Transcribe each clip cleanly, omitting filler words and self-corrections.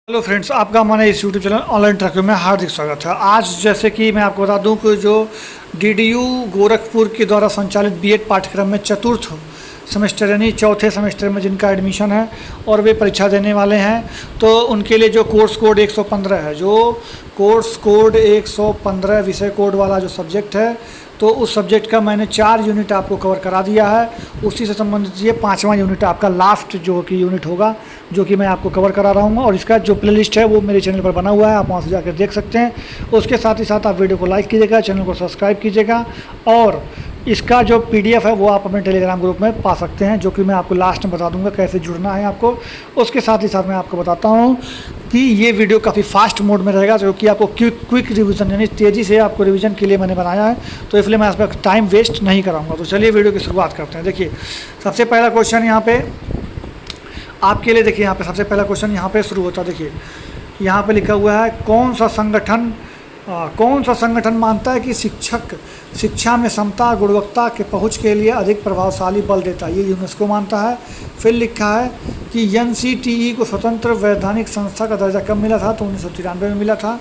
Hello friends, आपका हमारे इस यूट्यूब चैनल ऑनलाइन ट्रैक में हार्दिक स्वागत है। आज जैसे कि मैं आपको बता दूं कि जो डीडीयू गोरखपुर के द्वारा संचालित बीएड पाठ्यक्रम में चतुर्थ सेमेस्टर यानी चौथे सेमेस्टर में जिनका एडमिशन है और वे परीक्षा देने वाले हैं, तो उनके लिए जो कोर्स कोड 115 है, जो कोर्स कोड 115 विषय कोड वाला जो सब्जेक्ट है, तो उस सब्जेक्ट का मैंने 4 यूनिट आपको कवर करा दिया है। उसी से संबंधित ये 5वां यूनिट आपका लास्ट जो कि यूनिट होगा, जो कि मैं आपको कवर करा रहा हूँ। और इसका जो प्लेलिस्ट है वो मेरे चैनल पर बना हुआ है, आप वहाँ से जाकर देख सकते हैं। उसके साथ ही साथ आप वीडियो को लाइक कीजिएगा, चैनल को सब्सक्राइब कीजिएगा, और इसका जो पीडीएफ है वो आप अपने टेलीग्राम ग्रुप में पा सकते हैं, जो कि मैं आपको लास्ट में बता दूंगा कैसे जुड़ना है आपको। उसके साथ ही साथ मैं आपको बताता हूँ कि ये वीडियो काफ़ी फास्ट मोड में रहेगा, जो कि आपको क्विक रिवीजन यानी तेज़ी से आपको रिवीजन के लिए मैंने बनाया है, तो इसलिए मैं इस पर टाइम वेस्ट नहीं कराऊंगा। तो चलिए वीडियो की शुरुआत करते हैं। देखिए, सबसे पहला क्वेश्चन यहाँ पे आपके लिए, देखिए यहाँ पे सबसे पहला क्वेश्चन यहाँ पे शुरू होता है। देखिए यहाँ पे लिखा हुआ है, कौन सा संगठन मानता है कि शिक्षक शिक्षा में समता गुणवत्ता के पहुंच के लिए अधिक प्रभावशाली बल देता है? ये यूनेस्को मानता है। फिर लिखा है कि एनसीटीई को स्वतंत्र वैधानिक संस्था का दर्जा कब मिला था? तो 1993 में मिला था।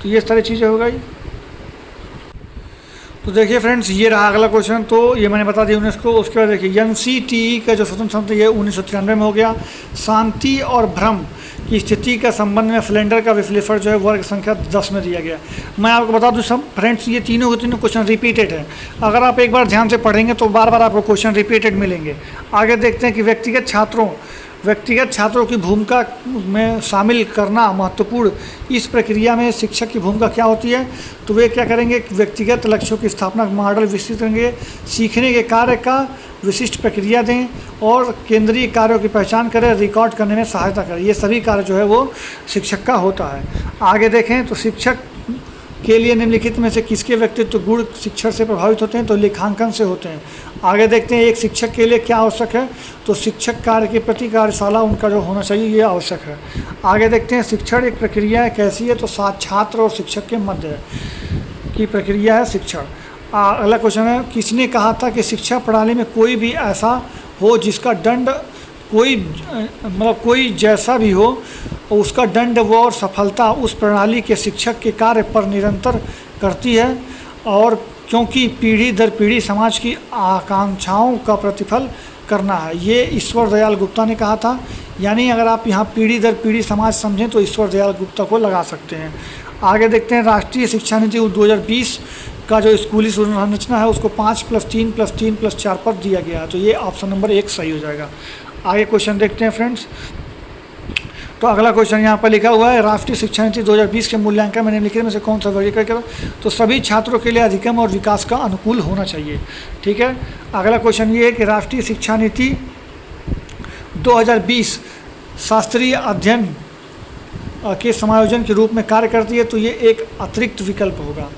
तो ये सारी चीज़ें हो गई। तो देखिए फ्रेंड्स, ये रहा अगला क्वेश्चन। तो ये मैंने बता दिया यूनेस्को। उसके बाद देखिए एनसीटीई का जो स्वतंत्र संस्था ये 1993 में हो गया। शांति और भ्रम की स्थिति का संबंध में फ्लेंडर का विश्लेषण जो है वर्ग संख्या 10 में दिया गया। मैं आपको बता दूं सब फ्रेंड्स, ये तीनों के तीनों क्वेश्चन रिपीटेड है। अगर आप एक बार ध्यान से पढ़ेंगे तो बार बार आपको क्वेश्चन रिपीटेड मिलेंगे। आगे देखते हैं कि व्यक्तिगत छात्रों की भूमिका में शामिल करना महत्वपूर्ण। इस प्रक्रिया में शिक्षक की भूमिका क्या होती है? तो वे क्या करेंगे? व्यक्तिगत लक्ष्यों की स्थापना, मॉडल विकसित करेंगे, सीखने के कार्य का विशिष्ट प्रक्रिया दें, और केंद्रीय कार्यों की पहचान करें, रिकॉर्ड करने में सहायता करें। ये सभी कार्य जो है वो शिक्षक का होता है। आगे देखें तो शिक्षक के लिए निम्नलिखित में से किसके व्यक्तित्व गुण शिक्षक से प्रभावित होते हैं? तो लेखांकन से होते हैं। आगे देखते हैं एक शिक्षक के लिए क्या आवश्यक है? तो शिक्षक कार्य के प्रति कार्यशाला उनका जो होना चाहिए ये आवश्यक है। आगे देखते हैं शिक्षण एक प्रक्रिया है, कैसी है? तो छात्र और शिक्षक के मध्य की प्रक्रिया है शिक्षण। अगला क्वेश्चन है, किसने कहा था कि शिक्षा प्रणाली में कोई भी ऐसा हो जिसका दंड कोई जैसा भी हो उसका दंड व और सफलता उस प्रणाली के शिक्षक के कार्य पर निरंतर करती है, और क्योंकि पीढ़ी दर पीढ़ी समाज की आकांक्षाओं का प्रतिफल करना है। ये ईश्वर दयाल गुप्ता ने कहा था। यानी अगर आप यहाँ पीढ़ी दर पीढ़ी समाज समझें तो ईश्वर दयाल गुप्ता को लगा सकते हैं। आगे देखते हैं राष्ट्रीय शिक्षा नीति 2020 का जो स्कूली संरचना है उसको 5+3+3+4 पर दिया गया है। तो ये ऑप्शन नंबर 1 सही हो जाएगा। आगे क्वेश्चन देखते हैं फ्रेंड्स। तो अगला क्वेश्चन यहाँ पर लिखा हुआ है, राष्ट्रीय शिक्षा नीति 2020 के मूल्यांकन में निम्नलिखित में से कौन सा वर्गीकरण करेगा? तो सभी छात्रों के लिए अधिगम और विकास का अनुकूल होना चाहिए। ठीक है। अगला क्वेश्चन ये है कि राष्ट्रीय शिक्षा नीति 2020 शास्त्रीय अध्ययन के समायोजन के रूप में कार्य करती है, तो ये एक अतिरिक्त विकल्प होगा।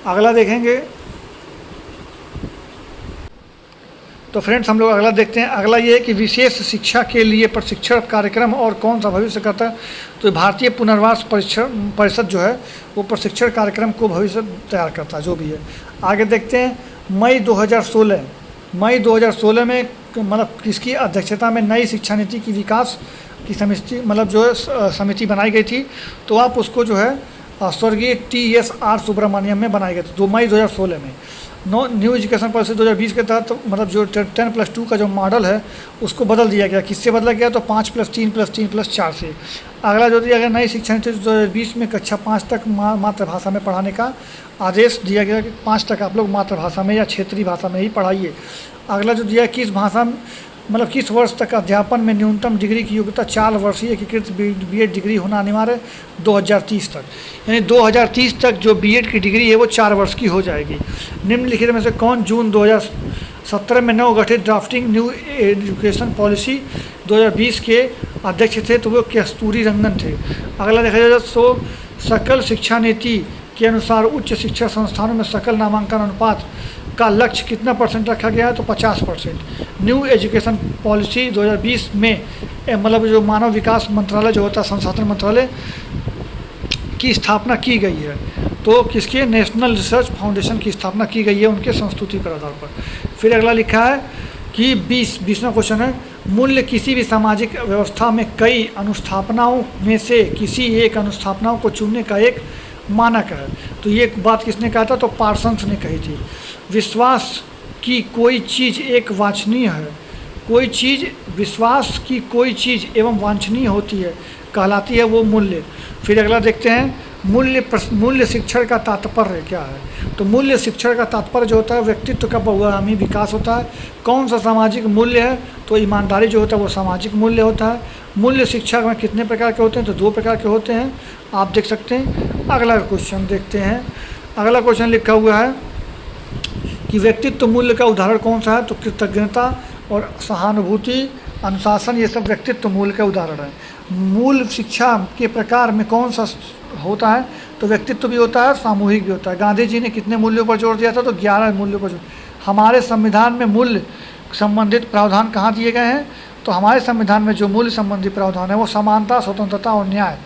अगला देखेंगे तो फ्रेंड्स हम लोग अगला देखते हैं। अगला ये है कि विशेष शिक्षा के लिए प्रशिक्षण कार्यक्रम और कौन सा भविष्य करता है? तो भारतीय पुनर्वास परिषद जो है वो प्रशिक्षण कार्यक्रम को भविष्य तैयार करता है, जो भी है। आगे देखते हैं मई 2016 में किसकी अध्यक्षता में नई शिक्षा नीति की विकास की समिति समिति बनाई गई थी? तो आप उसको जो है स्वर्गीय TSR सुब्रमण्यम में बनाई गई थी। 2 मई 2016 में न्यू एजुकेशन पॉलिसी 2020 के तहत जो 10+2 का जो मॉडल है उसको बदल दिया गया। किससे बदला गया? तो 5+3+3+4 से। अगला जो दिया गया नई शिक्षा नीति 2020 में कक्षा 5 तक मातृभाषा में पढ़ाने का आदेश दिया गया कि 5 तक आप लोग मातृभाषा में या क्षेत्रीय भाषा में ही पढ़ाइए। अगला जो दिया किस भाषा किस वर्ष तक अध्यापन में न्यूनतम डिग्री की योग्यता 4 वर्षीय एकीकृत बीएड डिग्री होना अनिवार्य है? 2030 तक। यानी 2030 तक जो बीएड की डिग्री है वो 4 वर्ष की हो जाएगी। निम्नलिखित में से कौन जून 2017 में नवगठित ड्राफ्टिंग न्यू एजुकेशन पॉलिसी 2020 के अध्यक्ष थे? तो वो कस्तूरी रंगन थे। अगला देखा जाए तो सकल शिक्षा नीति के अनुसार उच्च शिक्षा संस्थानों में सकल नामांकन अनुपात का लक्ष्य कितना % रखा गया है? तो 50%। न्यू एजुकेशन पॉलिसी 2020 में जो मानव विकास मंत्रालय जो होता है, संसाधन मंत्रालय की स्थापना की गई है। तो किसके? नेशनल रिसर्च फाउंडेशन की स्थापना की गई है उनके संस्तुति पर आधार पर। फिर अगला लिखा है कि 20वां क्वेश्चन है, मूल्य किसी भी सामाजिक व्यवस्था में कई अनुस्थापनाओं में से किसी एक अनुस्थापनाओं को चुनने का एक मानक है। तो ये बात किसने कहा था? तो पार्सन्स ने कही थी। विश्वास की कोई चीज़ एक वांछनीय है, कोई चीज़, विश्वास की कोई चीज़ एवं वांछनीय होती है, कहलाती है वो मूल्य। फिर अगला देखते हैं, मूल्य शिक्षण का तात्पर्य क्या है? तो मूल्य शिक्षण का तात्पर्य जो होता है व्यक्तित्व का बहुआयामी विकास होता है। कौन सा सामाजिक मूल्य है? तो ईमानदारी जो होता है वो सामाजिक मूल्य होता है। मूल्य शिक्षा में कितने प्रकार के होते हैं? तो 2 प्रकार के होते हैं, आप देख सकते हैं। अगला क्वेश्चन देखते हैं। अगला क्वेश्चन लिखा हुआ है कि व्यक्तित्व मूल्य का उदाहरण कौन सा है? तो कृतज्ञता और सहानुभूति, अनुशासन, ये सब व्यक्तित्व मूल्य का उदाहरण है। मूल शिक्षा के प्रकार में कौन सा होता है? तो व्यक्तित्व भी होता है और सामूहिक भी होता है। गांधी जी ने कितने मूल्यों पर जोर दिया था? तो 11 मूल्यों पर जोर। हमारे संविधान में मूल्य संबंधित प्रावधान कहाँ दिए गए हैं? तो हमारे संविधान में जो मूल्य संबंधी प्रावधान है वो समानता, स्वतंत्रता और न्याय,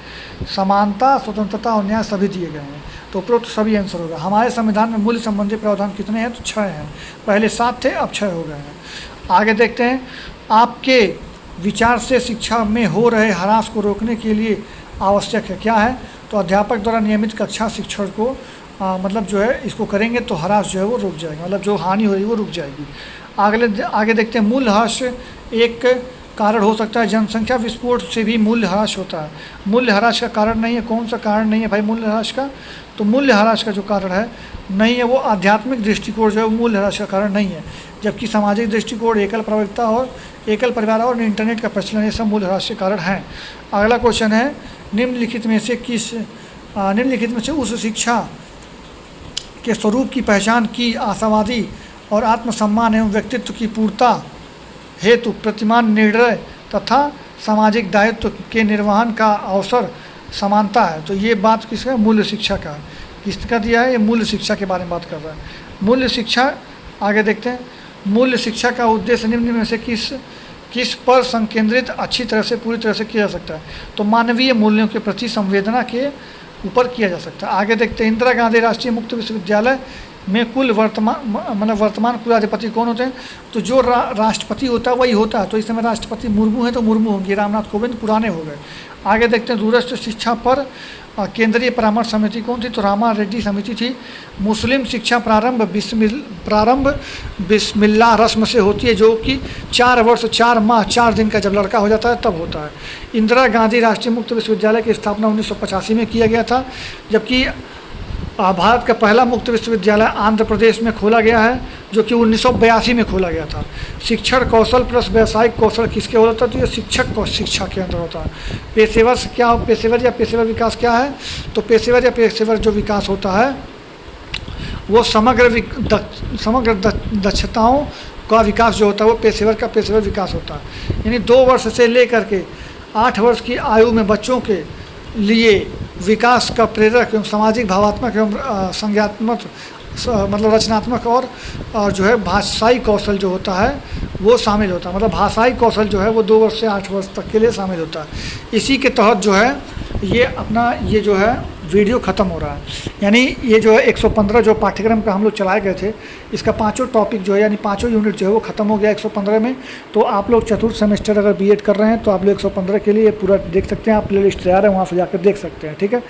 समानता, स्वतंत्रता और न्याय सभी दिए गए हैं। तो उपरोक्त सभी आंसर होगा। हमारे संविधान में मूल्य संबंधी प्रावधान कितने हैं? तो 6 हैं। पहले 7 थे, अब 6 हो गए हैं। आगे देखते हैं, आपके विचार से शिक्षा में हो रहे ह्रास को रोकने के लिए आवश्यक है क्या है? तो अध्यापक द्वारा नियमित कक्षा शिक्षण को मतलब जो है इसको करेंगे तो ह्रास जो है वो रुक जाएगा, मतलब जो हानि हो रही है वो रुक जाएगी। आगे देखते हैं, मूल्य ह्रास एक कारण हो सकता है। जनसंख्या विस्फोट से भी मूल्य ह्रास होता है। मूल्य ह्रास का कारण नहीं है। कौन सा कारण नहीं है भाई मूल्य ह्रास का? तो मूल्य ह्रास का जो कारण है नहीं है वो आध्यात्मिक दृष्टिकोण जो है वो मूल्य ह्रास का कारण नहीं है, जबकि सामाजिक दृष्टिकोण, एकल प्रवृत्ता और एकल परिवार और इंटरनेट का प्रचलन, ये सब मूल्य ह्रास के कारण हैं। अगला क्वेश्चन है, निम्नलिखित में से उस शिक्षा के स्वरूप की पहचान की आशावादी और आत्मसम्मान एवं व्यक्तित्व की पूर्णता हेतु प्रतिमान निर्णय तथा सामाजिक दायित्व के निर्वहन का अवसर समानता है। तो ये बात किसका? मूल्य शिक्षा का। किसका दिया है? ये मूल्य शिक्षा के बारे में बात कर रहा है। मूल्य शिक्षा, आगे देखते हैं, मूल्य शिक्षा का उद्देश्य निम्न में से किस पर संकेंद्रित अच्छी तरह से, पूरी तरह से किया जा सकता है? तो मानवीय मूल्यों के प्रति संवेदना के ऊपर किया जा सकता है। आगे देखते हैं, इंदिरा गांधी राष्ट्रीय मुक्त विश्वविद्यालय में कुल वर्तमान कुलाधिपति कौन होते हैं? तो जो राष्ट्रपति होता है वही होता है। तो इस समय राष्ट्रपति मुर्मू हैं तो मुर्मू होंगे, रामनाथ कोविंद पुराने हो गए। आगे देखते हैं, दूरस्थ शिक्षा पर केंद्रीय परामर्श समिति कौन थी? तो रामा रेड्डी समिति थी। मुस्लिम शिक्षा प्रारंभ बिस्मिल्लाह रस्म से होती है, जो कि 4 वर्ष 4 माह 4 दिन का जब लड़का हो जाता है तब होता है। इंदिरा गांधी राष्ट्रीय मुक्त विश्वविद्यालय की स्थापना 1985 में किया गया था, जबकि भारत का पहला मुक्त विश्वविद्यालय आंध्र प्रदेश में खोला गया है, जो कि 1982 में खोला गया था। शिक्षण कौशल प्लस व्यावसायिक कौशल किसके होता है? तो ये शिक्षक को शिक्षा के अंदर होता है। पेशेवर क्या, पेशेवर विकास क्या है? तो पेशेवर जो विकास होता है वो समग्र दक्षताओं का विकास जो होता है वो पेशेवर विकास होता है। यानी 2 वर्ष से लेकर के 8 वर्ष की आयु में बच्चों के लिए विकास का प्रेरक एवं सामाजिक, भावात्मक एवं संज्ञात्मक, मतलब रचनात्मक और जो है भाषाई कौशल जो होता है वो शामिल होता है। मतलब भाषाई कौशल जो है वो 2 वर्ष से 8 वर्ष तक के लिए शामिल होता है। इसी के तहत जो है ये जो है वीडियो ख़त्म हो रहा है। यानी ये जो है 115 जो पाठ्यक्रम का हम लोग चलाए गए थे, इसका 5 टॉपिक जो है यानी 5 यूनिट जो है वो ख़त्म हो गया 115 में। तो आप लोग चतुर्थ सेमेस्टर अगर बीएड कर रहे हैं तो आप लोग 115 के लिए पूरा देख सकते हैं। आप प्ले लिस्ट तैयार है, वहाँ से जाकर देख सकते हैं, ठीक है।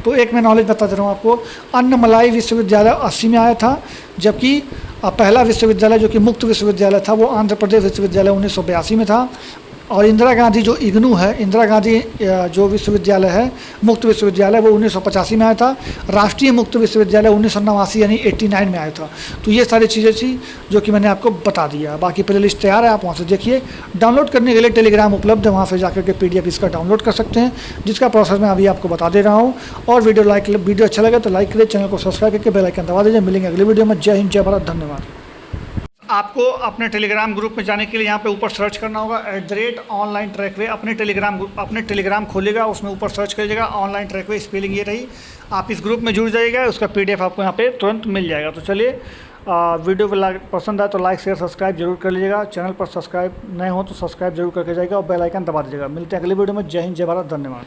तो एक मैं नॉलेज बता दे रहा हूँ आपको। अन्नमलाई विश्वविद्यालय 80 में आया था, जबकि पहला विश्वविद्यालय जो कि मुक्त विश्वविद्यालय था वो आंध्र प्रदेश विश्वविद्यालय 1982 में था। और इंदिरा गांधी जो इग्नू है, इंदिरा गांधी जो विश्वविद्यालय है मुक्त विश्वविद्यालय, वो 1985 में आया था। राष्ट्रीय मुक्त विश्वविद्यालय 1989 यानी 89 में आया था। तो ये सारी चीज़ें थी जो कि मैंने आपको बता दिया। बाकी प्ले लिस्ट तैयार है, आप वहाँ से देखिए। डाउनलोड करने के लिए टेलीग्राम उपलब्ध है, वहाँ से जाकर के PDF इसका डाउनलोड कर सकते हैं, जिसका प्रोसेस मैं अभी आपको बता दे रहा हूँ। और वीडियो अच्छा लगे तो लाइक करें, चैनल को सब्सक्राइब करके बेल आइकन दबा दीजिए। मिलेंगे अगली वीडियो में। जय हिंद, जय भारत, धन्यवाद। आपको अपने टेलीग्राम ग्रुप में जाने के लिए यहाँ पे ऊपर सर्च करना होगा @ऑनलाइन ट्रैकवे। अपने टेलीग्राम खोलेगा, उसमें ऊपर सर्च करिएगा ऑनलाइन ट्रैकवे, स्पेलिंग ये रही। आप इस ग्रुप में जुड़ जाइएगा, उसका PDF आपको यहाँ पे तुरंत मिल जाएगा। तो चलिए, वीडियो पसंद आए तो लाइक शेयर सब्सक्राइब जरूर कर लीजिएगा। चैनल पर सब्सक्राइब नए हो तो सब्सक्राइब जरूर करके जाइएगा और बेल आइकन दबा दीजिएगा। मिलते हैं अगली वीडियो में। जय हिंद, जय भारत, धन्यवाद।